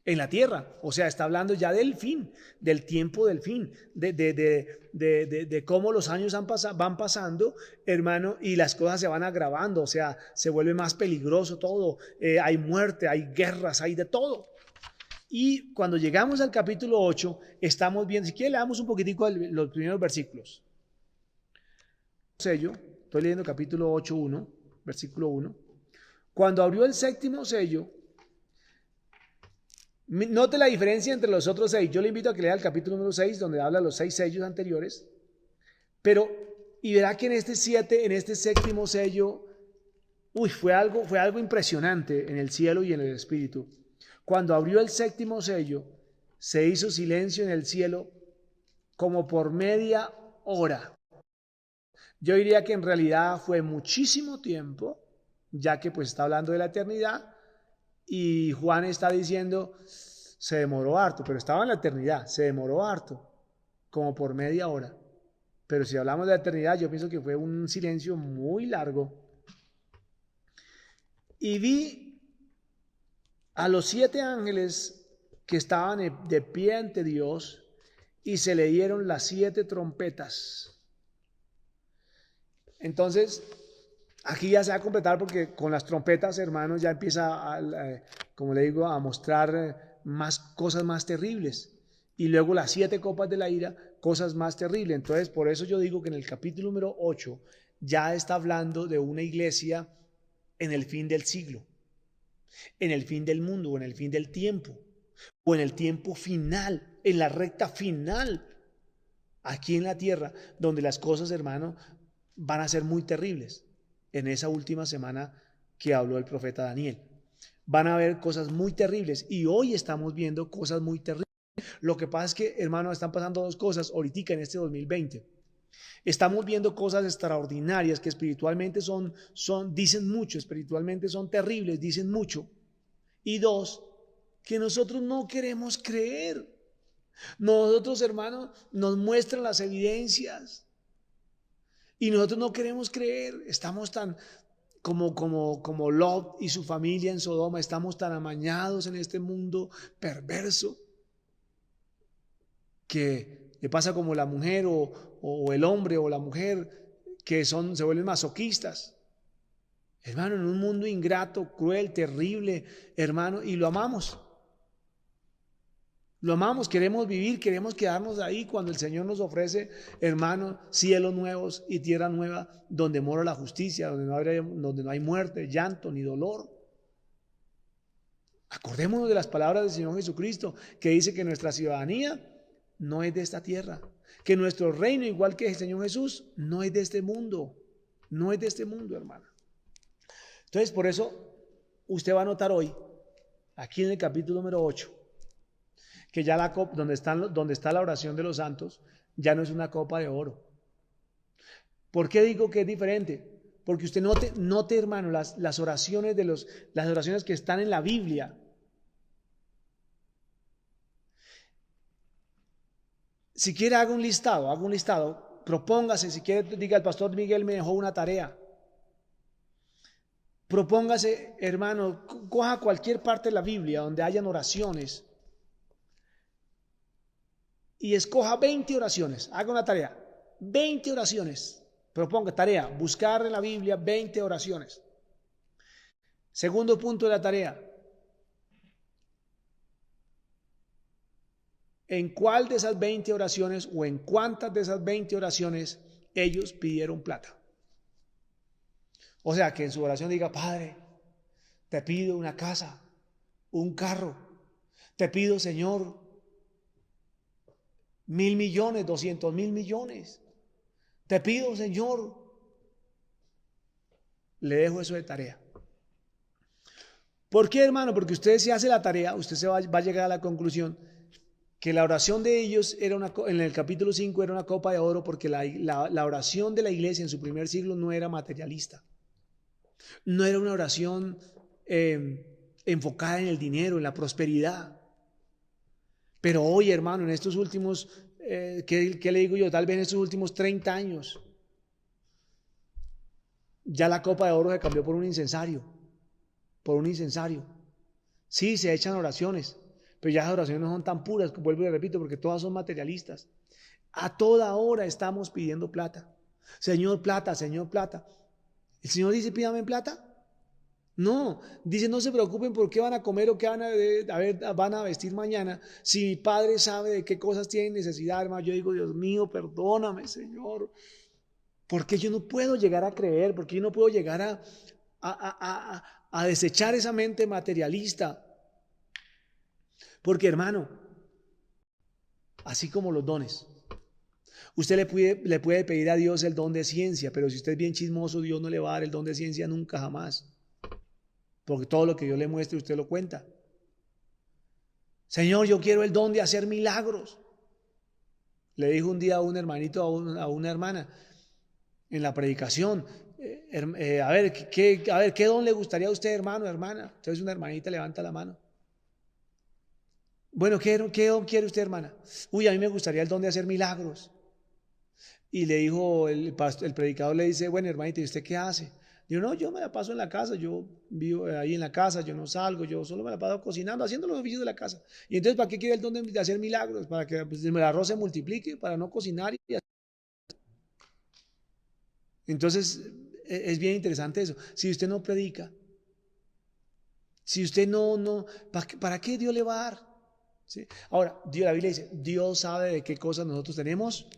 Speaker 1: en la tierra. O sea, está hablando ya del fin, del tiempo del fin, de cómo los años van pasando, hermano, y las cosas se van agravando. O sea, se vuelve más peligroso todo. Hay muerte, hay guerras, hay de todo. Y cuando llegamos al capítulo 8, estamos viendo, si quiere leamos un poquitico los primeros versículos. Sello, estoy leyendo capítulo 8, 1, versículo 1. Cuando abrió el séptimo sello, note la diferencia entre los otros 6. Yo le invito a que lea el capítulo número 6, donde habla de los 6 sellos anteriores. Y verá que en este séptimo sello, fue algo impresionante en el cielo y en el espíritu. Cuando abrió el séptimo sello, se hizo silencio en el cielo como por media hora. Yo diría que en realidad fue muchísimo tiempo, ya que pues está hablando de la eternidad y Juan está diciendo, se demoró harto, pero estaba en la eternidad, se demoró harto, como por media hora. Pero si hablamos de la eternidad, yo pienso que fue un silencio muy largo. Y vi a los 7 ángeles que estaban de pie ante Dios y se le dieron las 7 trompetas. Entonces, aquí ya se va a completar porque con las trompetas, hermanos, ya empieza, como le digo, a mostrar cosas más terribles. Y luego las 7 copas de la ira, cosas más terribles. Entonces, por eso yo digo que en el capítulo número 8 ya está hablando de una iglesia en el fin del siglo, en el fin del mundo, o en el fin del tiempo, o en el tiempo final, en la recta final, aquí en la tierra, donde las cosas, hermano, van a ser muy terribles. En esa última semana que habló el profeta Daniel, van a haber cosas muy terribles y hoy estamos viendo cosas muy terribles. Lo que pasa es que, hermano, están pasando 2 cosas ahorita en este 2020. Estamos viendo cosas extraordinarias que espiritualmente dicen mucho, espiritualmente son terribles, dicen mucho. Y 2, que nosotros no queremos creer. Nosotros, hermano, nos muestran las evidencias. Y nosotros no queremos creer, estamos tan como Lot y su familia en Sodoma, estamos tan amañados en este mundo perverso que le pasa como la mujer o el hombre o la mujer que se vuelven masoquistas. Hermano, en un mundo ingrato, cruel, terrible, hermano, y lo amamos. Lo amamos, queremos vivir, queremos quedarnos ahí cuando el Señor nos ofrece, hermano, cielos nuevos y tierra nueva, donde mora la justicia, donde no hay muerte, llanto ni dolor. Acordémonos de las palabras del Señor Jesucristo, que dice que nuestra ciudadanía no es de esta tierra, que nuestro reino, igual que el Señor Jesús, no es de este mundo, no es de este mundo, hermano. Entonces, por eso, usted va a notar hoy, aquí en el capítulo número 8, que ya la copa, donde está la oración de los santos, ya no es una copa de oro. ¿Por qué digo que es diferente? Porque usted note, hermano, las oraciones las oraciones que están en la Biblia. Si quiere haga un listado, propóngase, si quiere diga, el pastor Miguel me dejó una tarea. Propóngase, hermano, coja cualquier parte de la Biblia donde hayan oraciones y escoja 20 oraciones, haga una tarea, 20 oraciones, proponga tarea, buscar en la Biblia 20 oraciones. Segundo punto de la tarea, ¿en cuál de esas 20 oraciones o en cuántas de esas 20 oraciones ellos pidieron plata? O sea, que en su oración diga, Padre, te pido una casa, un carro, te pido, Señor, 1.000 millones, 200.000 millones. Te pido, Señor. Le dejo eso de tarea. ¿Por qué, hermano? Porque usted si hace la tarea, usted va a llegar a la conclusión que la oración de ellos en el capítulo 5 era una copa de oro, porque la oración de la iglesia en su primer siglo no era materialista. No era una oración enfocada en el dinero, en la prosperidad. Pero hoy, hermano, en estos últimos, ¿qué le digo yo? Tal vez en estos últimos 30 años, ya la copa de oro se cambió por un incensario. Sí, se echan oraciones, pero ya las oraciones no son tan puras, vuelvo y repito, porque todas son materialistas. A toda hora estamos pidiendo plata. Señor, plata, Señor, plata. ¿El Señor dice, pídame plata? No, dice, no se preocupen por qué van a comer o qué van a vestir mañana. Si mi Padre sabe de qué cosas tienen necesidad, hermano, yo digo, Dios mío, perdóname, Señor. Porque yo no puedo llegar a creer, porque yo no puedo llegar a desechar esa mente materialista. Porque, hermano, así como los dones, usted le puede pedir a Dios el don de ciencia, pero si usted es bien chismoso, Dios no le va a dar el don de ciencia nunca, jamás. Porque todo lo que Dios le muestre, usted lo cuenta. Señor, yo quiero el don de hacer milagros. Le dijo un día a un hermanito, a una hermana, en la predicación, a ver, ¿qué don le gustaría a usted, hermano, hermana? Entonces una hermanita levanta la mano. Bueno, ¿qué don quiere usted, hermana? Uy, a mí me gustaría el don de hacer milagros. Y le dijo, el predicador le dice, bueno, hermanita, ¿y usted qué hace? Digo, no, yo me la paso en la casa, yo vivo ahí en la casa, yo no salgo, yo solo me la paso cocinando, haciendo los oficios de la casa. Y entonces, ¿para qué quiere el don de hacer milagros? Para que pues, el arroz se multiplique, para no cocinar. Entonces, es bien interesante eso. Si usted no predica, si usted no, ¿para qué Dios le va a dar? ¿Sí? Ahora, la Biblia dice, Dios sabe de qué cosas nosotros tenemos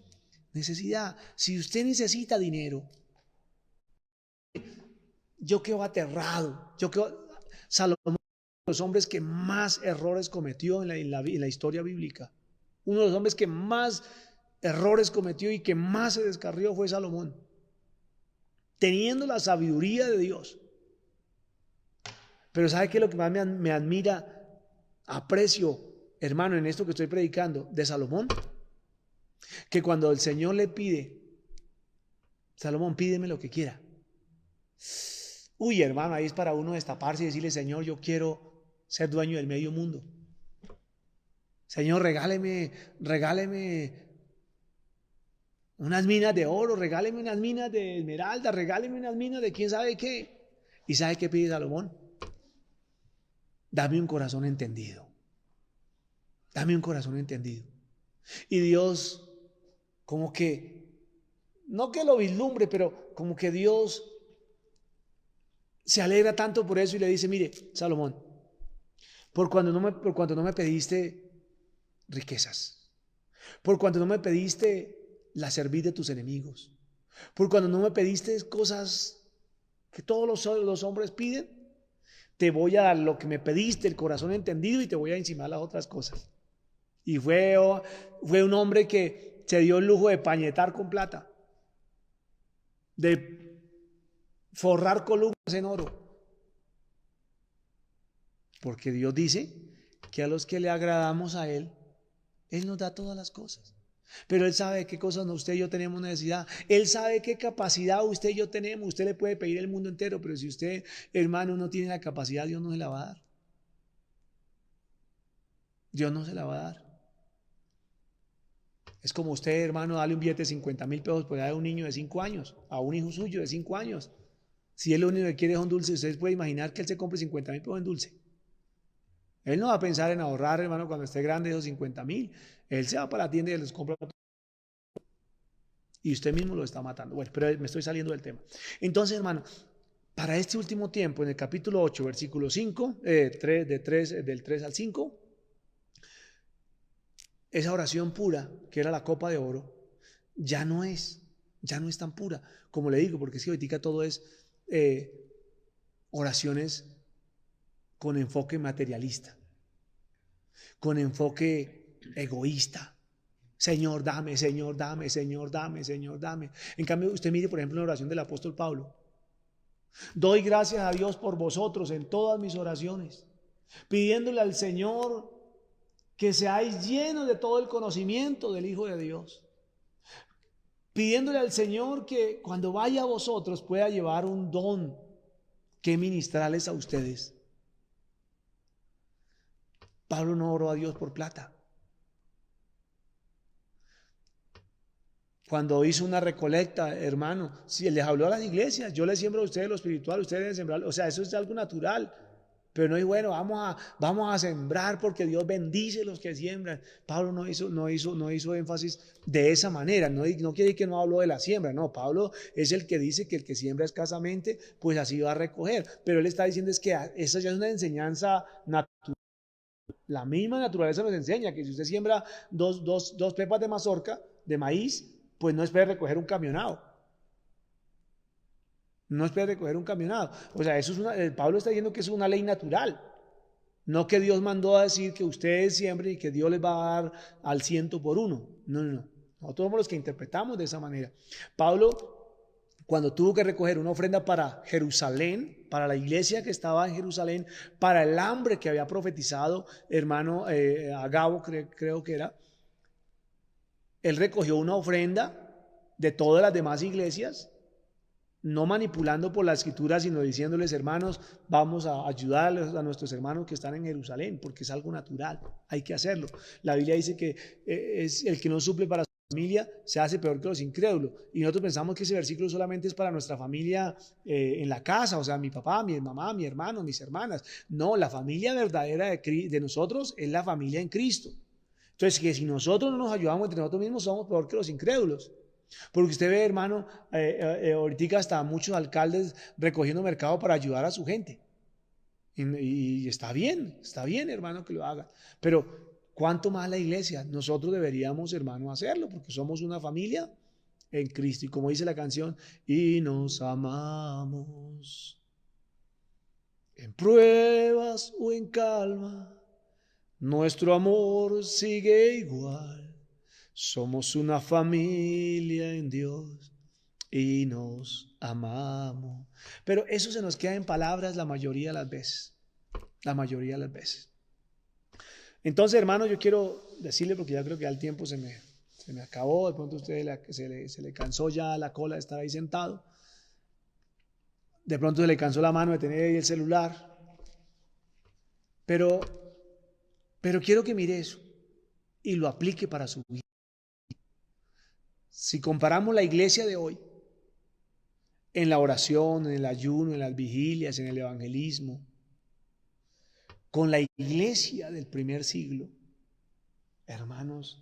Speaker 1: necesidad. Si usted necesita dinero, yo quedo aterrado. Salomón, uno de los hombres que más errores cometió en la historia bíblica. Uno de los hombres que más errores cometió y que más se descarrió fue Salomón. Teniendo la sabiduría de Dios. Pero ¿sabe qué es lo que más me admira, aprecio, hermano, en esto que estoy predicando de Salomón? Que cuando el Señor le pide, Salomón, pídeme lo que quiera. Uy, hermano, ahí es para uno destaparse y decirle, Señor, yo quiero ser dueño del medio mundo. Señor, regáleme unas minas de oro, regáleme unas minas de esmeralda, regáleme unas minas de quién sabe qué. ¿Y sabe qué pide Salomón? Dame un corazón entendido. Dame un corazón entendido. Y Dios, como que, no que lo vislumbre, pero como que Dios se alegra tanto por eso y le dice, mire, Salomón, por cuando no me pediste riquezas, por cuando no me pediste la servir de tus enemigos, por cuando no me pediste cosas que todos los hombres piden, te voy a dar lo que me pediste, el corazón entendido, y te voy a encimar las otras cosas. Y fue un hombre que se dio el lujo de pañetar con plata, de forrar columnas en oro, porque Dios dice que a los que le agradamos a Él Él nos da todas las cosas. Pero Él sabe de qué cosas usted y yo tenemos necesidad. Él sabe qué capacidad usted y yo tenemos. Usted le puede pedir el mundo entero, pero si usted, hermano, no tiene la capacidad, Dios no se la va a dar. Dios no se la va a dar. Es como usted, hermano, darle un billete de 50,000 pesos por a un niño de 5 años, a un hijo suyo de 5 años. Si él lo único que quiere es un dulce, usted puede imaginar que él se compre 50,000 pesos en dulce. Él no va a pensar en ahorrar, hermano, cuando esté grande esos 50,000. Él se va para la tienda y los compra. Y usted mismo lo está matando. Bueno, pero me estoy saliendo del tema. Entonces, hermano, para este último tiempo, en el capítulo 8, versículo 5, del 3 al 5, esa oración pura, que era la copa de oro, ya no es tan pura, como le digo, porque es que ahorita todo es oraciones con enfoque materialista, con enfoque egoísta. Señor, dame, Señor, dame, Señor, dame, Señor, dame. En cambio, usted mire, por ejemplo, la oración del apóstol Pablo. Doy gracias a Dios por vosotros en todas mis oraciones, pidiéndole al Señor que seáis llenos de todo el conocimiento del Hijo de Dios, pidiéndole al Señor que cuando vaya a vosotros pueda llevar un don que ministrarles a ustedes. Pablo no oró a Dios por plata. Cuando hizo una recolecta, hermano, si él les habló a las iglesias, yo les siembro a ustedes lo espiritual, ustedes deben sembrar, o sea, eso es algo natural. Pero no es bueno, vamos a sembrar porque Dios bendice a los que siembran. Pablo no hizo énfasis de esa manera. No quiere decir que no habló de la siembra. No, Pablo es el que dice que el que siembra escasamente, pues así va a recoger. Pero él está diciendo es que esa ya es una enseñanza natural. La misma naturaleza nos enseña que si usted siembra dos pepas de mazorca, de maíz, pues no espere recoger un camionado. No espere recoger un camionado. O sea, Pablo está diciendo que es una ley natural. No que Dios mandó a decir que ustedes siembren y que Dios les va a dar al 100 por 1. No. Nosotros somos los que interpretamos de esa manera. Pablo, cuando tuvo que recoger una ofrenda para Jerusalén, para la iglesia que estaba en Jerusalén, para el hambre que había profetizado hermano Agabo, creo que era, él recogió una ofrenda de todas las demás iglesias, no manipulando por la escritura, sino diciéndoles, hermanos, vamos a ayudarles a nuestros hermanos que están en Jerusalén, porque es algo natural, hay que hacerlo. La Biblia dice que es el que no suple para su familia se hace peor que los incrédulos, y nosotros pensamos que ese versículo solamente es para nuestra familia en la casa, o sea, mi papá, mi mamá, mi hermano, mis hermanas. No, la familia verdadera de nosotros es la familia en Cristo. Entonces, que si nosotros no nos ayudamos entre nosotros mismos, somos peor que los incrédulos. Porque usted ve, hermano, ahorita hasta muchos alcaldes recogiendo mercado para ayudar a su gente. Y está bien, hermano, que lo hagan. Pero, ¿cuánto más la iglesia? Nosotros deberíamos, hermano, hacerlo, porque somos una familia en Cristo. Y como dice la canción, y nos amamos en pruebas o en calma, nuestro amor sigue igual. Somos una familia en Dios y nos amamos. Pero eso se nos queda en palabras la mayoría de las veces. La mayoría de las veces. Entonces, hermano, yo quiero decirle, porque ya creo que ya el tiempo se me acabó. De pronto a usted se le cansó ya la cola de estar ahí sentado. De pronto se le cansó la mano de tener ahí el celular. Pero quiero que mire eso y lo aplique para su vida. Si comparamos la iglesia de hoy, en la oración, en el ayuno, en las vigilias, en el evangelismo, con la iglesia del primer siglo, hermanos,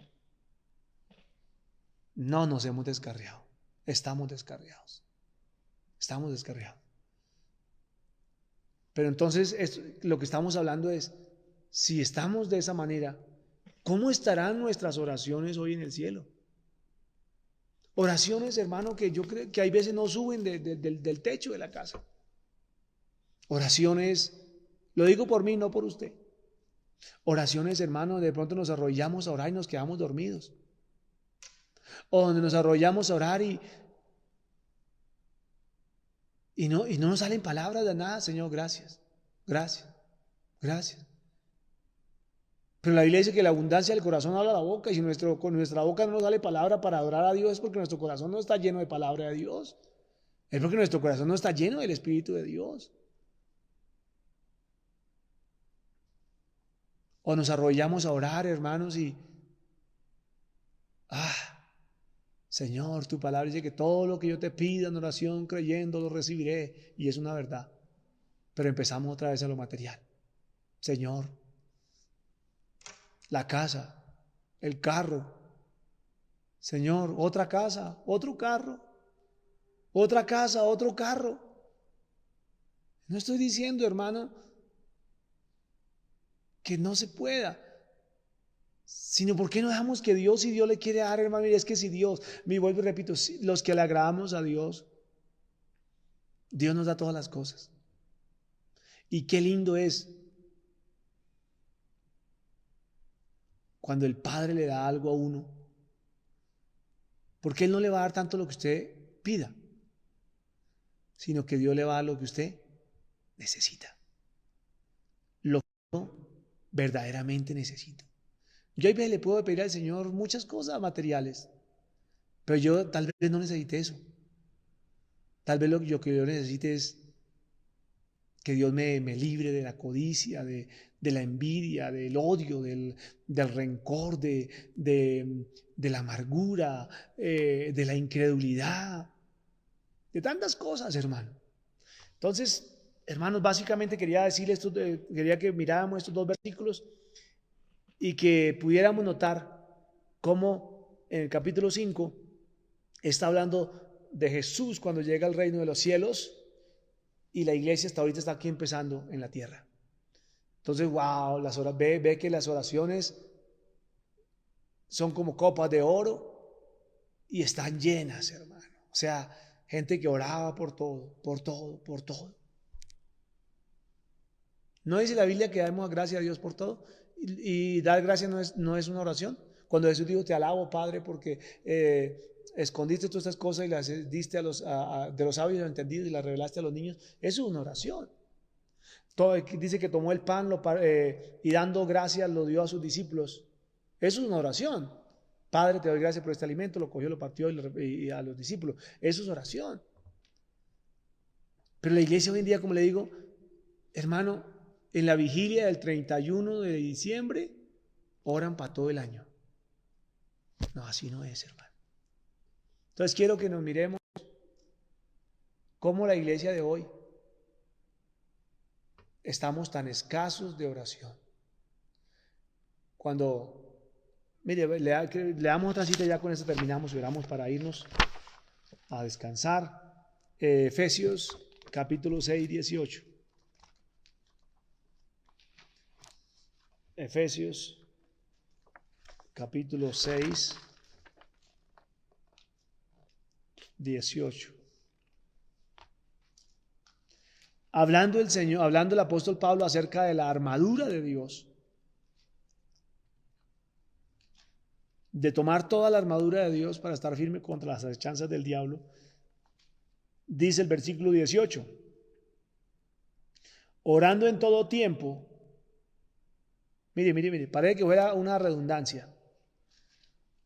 Speaker 1: no nos hemos descarriado, estamos descarriados. Pero entonces lo que estamos hablando es, si estamos de esa manera, ¿cómo estarán nuestras oraciones hoy en el cielo? Oraciones, hermano, que yo creo que hay veces no suben del techo de la casa. Oraciones, lo digo por mí, no por usted. Oraciones, hermano, de pronto nos arrollamos a orar y nos quedamos dormidos. O donde nos arrollamos a orar y no nos salen palabras de nada. Señor, gracias. Pero la Biblia dice que la abundancia del corazón habla la boca, y si con nuestra boca no nos sale palabra para adorar a Dios, es porque nuestro corazón no está lleno de palabra de Dios. Es porque nuestro corazón no está lleno del Espíritu de Dios. O nos arrodillamos a orar, hermanos, y Señor, tu palabra dice que todo lo que yo te pida en oración, creyendo, lo recibiré. Y es una verdad. Pero empezamos otra vez a lo material. Señor, la casa, el carro. Señor, otra casa, otro carro. Otra casa, otro carro. No estoy diciendo, hermano, que no se pueda, sino ¿por qué no dejamos que Dios, si Dios le quiere dar, hermano? Y es que si Dios, me vuelvo y repito, si los que le agradamos a Dios, Dios nos da todas las cosas. Y qué lindo es cuando el Padre le da algo a uno, porque Él no le va a dar tanto lo que usted pida, sino que Dios le va a dar lo que usted necesita, lo que uno verdaderamente necesita. Yo a veces le puedo pedir al Señor muchas cosas materiales, pero yo tal vez no necesite eso. Tal vez lo que yo necesite es que Dios me libre de la codicia, de la envidia, del odio, del rencor, de la amargura, de la incredulidad, de tantas cosas, hermano. Entonces, hermanos, básicamente quería decirles quería que miráramos estos dos versículos y que pudiéramos notar cómo en el capítulo 5 está hablando de Jesús cuando llega al reino de los cielos, y la iglesia hasta ahorita está aquí empezando en la tierra. Entonces, wow, ve que las oraciones son como copas de oro y están llenas, hermano. O sea, gente que oraba por todo, por todo, por todo. ¿No dice la Biblia que damos gracias a Dios por todo? Y dar gracias no es una oración. Cuando Jesús dijo, te alabo, Padre, porque escondiste todas estas cosas y las diste de los sabios entendidos y las revelaste a los niños, eso es una oración. Dice que tomó el pan y dando gracias lo dio a sus discípulos. Eso es una oración. Padre, te doy gracias por este alimento, lo cogió, lo partió y a los discípulos. Eso es oración. Pero la iglesia hoy en día, como le digo, hermano, en la vigilia del 31 de diciembre, oran para todo el año. No, así no es, hermano. Entonces quiero que nos miremos cómo la iglesia de hoy estamos tan escasos de oración. Mire, le damos otra cita, ya con esto terminamos y oramos para irnos a descansar. Efesios capítulo 6, 18. Efesios capítulo 6, 18. Hablando el apóstol Pablo acerca de la armadura de Dios, de tomar toda la armadura de Dios para estar firme contra las acechanzas del diablo, dice el versículo 18, orando en todo tiempo. Mire, parece que fuera una redundancia.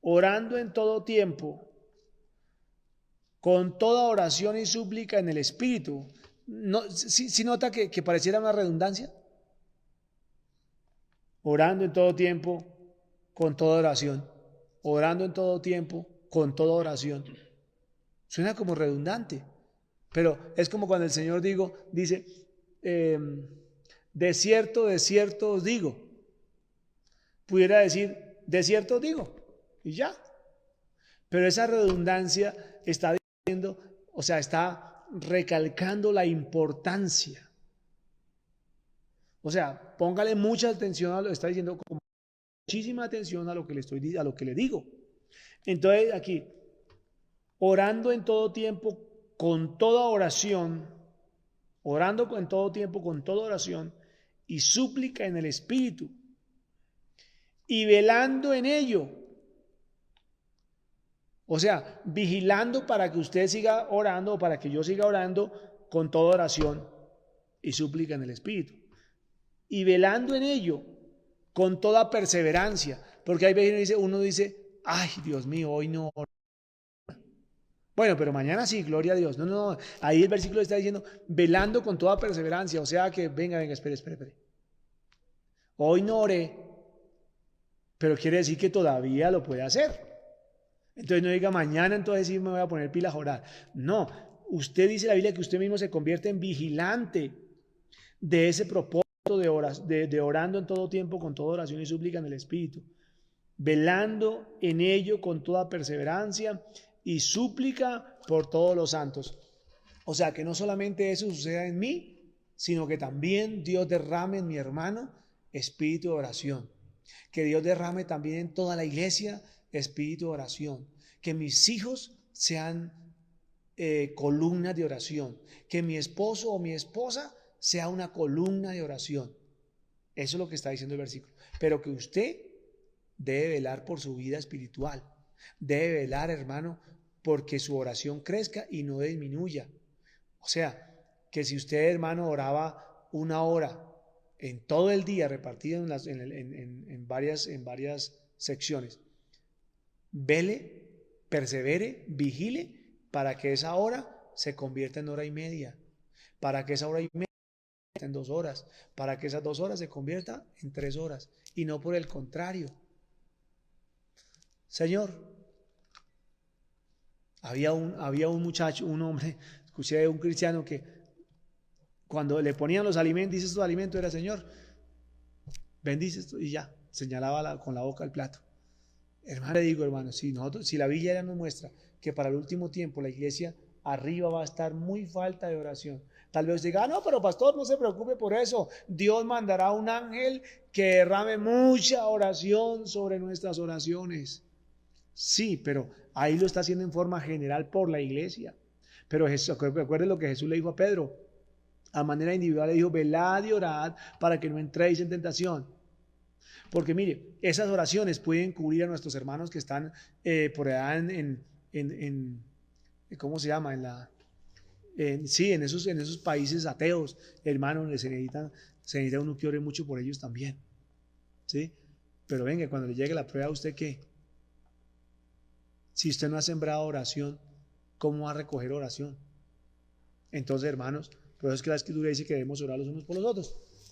Speaker 1: Orando en todo tiempo, con toda oración y súplica en el Espíritu. ¿Sí nota que pareciera una redundancia? Orando en todo tiempo, con toda oración. Orando en todo tiempo, con toda oración. Suena como redundante, pero es como cuando el Señor dice, de cierto os digo. Pudiera decir, de cierto os digo, y ya. Pero esa redundancia está diciendo, o sea, está recalcando la importancia. O sea, póngale mucha atención a lo que está diciendo, con muchísima atención a lo que le digo. Entonces aquí, orando en todo tiempo con toda oración, orando en todo tiempo con toda oración y súplica en el Espíritu, y velando en ello. O sea, vigilando para que usted siga orando o para que yo siga orando con toda oración y súplica en el Espíritu. Y velando en ello con toda perseverancia, porque hay veces uno dice, ay, Dios mío, hoy no. Bueno, pero mañana sí, gloria a Dios. No, no, no. Ahí el versículo está diciendo, velando con toda perseverancia. O sea que, venga, espere. Hoy no oré, pero quiere decir que todavía lo puede hacer. Entonces no diga mañana, entonces sí me voy a poner pilas a orar. No, usted dice la Biblia que usted mismo se convierte en vigilante de ese propósito de orando en todo tiempo con toda oración y súplica en el Espíritu, velando en ello con toda perseverancia y súplica por todos los santos. O sea, que no solamente eso suceda en mí, sino que también Dios derrame en mi hermano espíritu de oración. Que Dios derrame también en toda la iglesia espíritu de oración. Que mis hijos sean columnas de oración. Que mi esposo o mi esposa sea una columna de oración. Eso es lo que está diciendo el versículo. Pero que usted debe velar por su vida espiritual. Debe velar, hermano, porque su oración crezca y no disminuya. O sea, que si usted, hermano, oraba 1 hora en todo el día, repartido en varias secciones, vele, persevere, vigile, para que esa hora se convierta en 1 hora y media, para que esa 1 hora y media se convierta en 2 horas, para que esas 2 horas se conviertan en 3 horas, y no por el contrario. Señor, había un muchacho, un hombre, escuché de un cristiano que cuando le ponían los alimentos, dice estos alimentos, era Señor, bendice esto, y ya, señalaba con la boca el plato. Hermano, le digo, hermano, si la Biblia ya nos muestra que para el último tiempo la iglesia arriba va a estar muy falta de oración. Tal vez diga, no, pero pastor, no se preocupe por eso. Dios mandará un ángel que derrame mucha oración sobre nuestras oraciones. Sí, pero ahí lo está haciendo en forma general por la iglesia. Pero recuerden lo que Jesús le dijo a Pedro. A manera individual le dijo, velad y orad para que no entréis en tentación. Porque mire, esas oraciones pueden cubrir a nuestros hermanos que están por allá ¿cómo se llama? En esos países ateos, hermanos, se necesita uno que ore mucho por ellos también. ¿Sí? Pero venga, cuando le llegue la prueba, ¿usted qué? Si usted no ha sembrado oración, ¿cómo va a recoger oración? Entonces, hermanos, por eso es que la Escritura dice que debemos orar los unos por los otros.